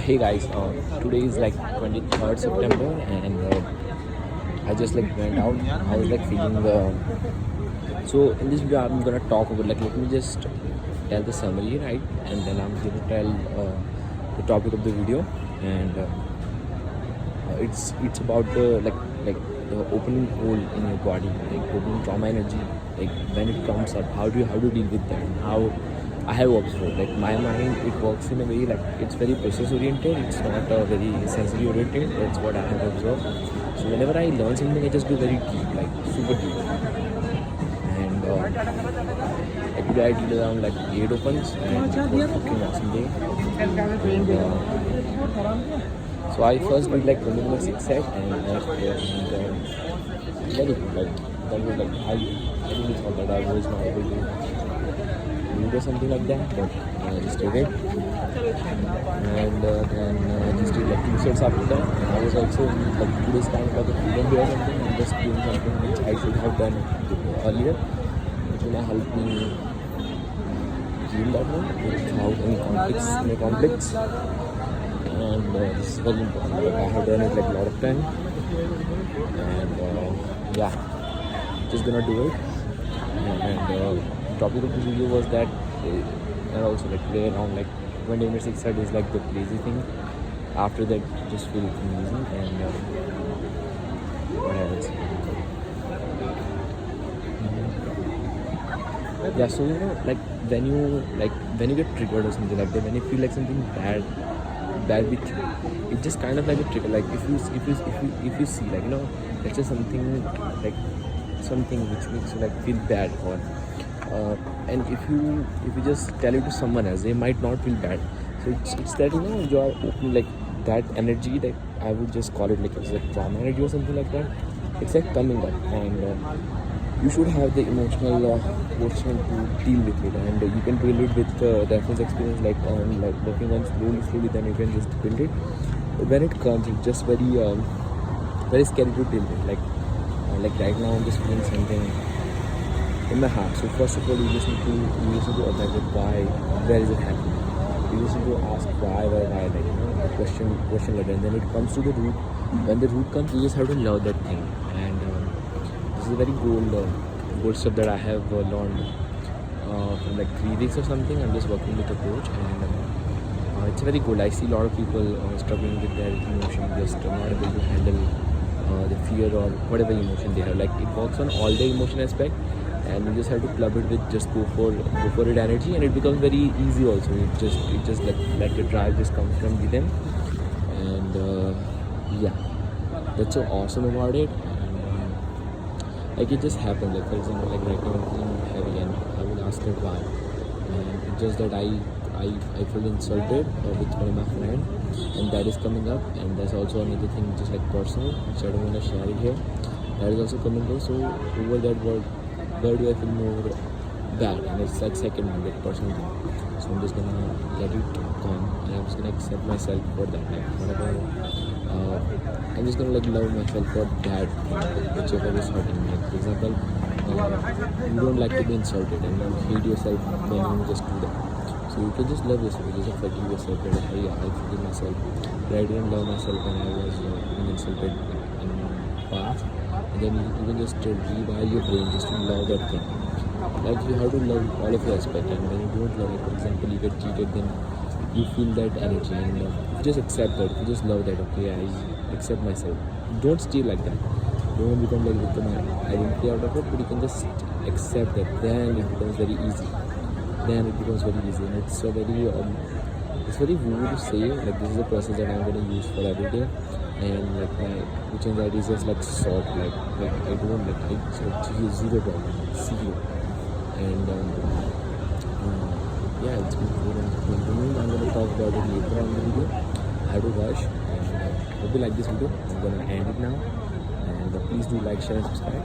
Hey guys, today is like 23rd September and I just like went out. I was like feeling so in this video I'm gonna talk about like let me just tell the summary, right, and then I'm gonna tell the topic of the video, and it's about the like the opening hole in your body, like opening trauma energy, like when it comes up, how do you deal with that, and how I have observed like my mind, it works in a way like it's very process oriented, it's not very sensory oriented. That's what I have observed. So whenever I learn something, I just go very deep, like super deep. And like today I did around like 8 opens, and it was fucking awesome day. And, so I first did like 20 minutes 6 set, and very good. Like that was like I really thought that I was not able to do something like that, but I just did it. And then just did like 2 sets after that. And I was also like today's kind of like a freedom day or something. I'm just doing something which I should have done earlier, which will help me heal that one without any conflicts. And this is very important. Like I have done it like a lot of time, and yeah, just gonna do it. And topic of the video was that, and also like today around like 20 minutes 6 is like the crazy thing. After that, just feel amazing. And what else? Yeah, so like when you get triggered or something like that, when you feel like something bad with you, it just kind of like a trigger. Like if you see like let's say something which makes you like feel bad, or and if you just tell it to someone else, they might not feel bad. So it's that you are open, like that energy, like I would just call it like it's like trauma energy or something like that. It's like coming up, and you should have the emotional portion to deal with it, and you can build it with reference experience, like on like working on slowly, then you can just build it. But when it comes, it's just very scary to deal with. Like right now I'm just feeling something in my heart. So first of all, you just need to evaluate why, where is it happening. You just need to ask why, like question later, and then it comes to the root. When the root comes, you just have to love that thing. And this is a very gold stuff that I have learned from like 3 weeks or something. I'm just working with a coach, and it's very good. I see a lot of people struggling with their emotion, just not able to handle the fear or whatever emotion they have. Like it works on all the emotion aspect, and you just have to club it with just go for it energy, and it becomes very easy also. It just like the drive just comes from within. And yeah, that's so awesome about it. And like it just happened, like for example, like right now I'm feeling heavy, and I will ask her why, and it's just that I feel insulted with one of my friend, and that is coming up. And there's also another thing just like personal, which I don't want to share it here, that is also coming up. So over that word, where do I feel more bad, and it's like second one, like personal thing. So I'm just gonna let it come, and I'm just gonna accept myself for that. Like whatever, I'm just gonna like love myself for that, whichever is hurting me. Like for example, you don't like to be insulted, and you hate yourself when you just do that. So you can just love yourself, you just forgive yourself. That hey, I forgive myself. But I didn't love myself when I was being insulted in the past. And then you can just rewire your brain just to love that thing. Like you have to love all of your aspect, and when you don't love it, for example, you get cheated, then you feel that energy, and if you just accept that, if you just love that, okay, I accept myself. Don't stay like that. Don't become like victim identity out of it, but you can just accept that. Then it becomes very easy. And it's a very it's very weird to say. Like this is a process that I'm gonna use for every day, and like my which anxiety is just like salt. Like I don't like it's zero problem, zero. And yeah, it's been good and continuing. I'm gonna talk about it later on the video. I have to rush, and hope you like this video. I'm gonna end it now, and please do like, share, and subscribe.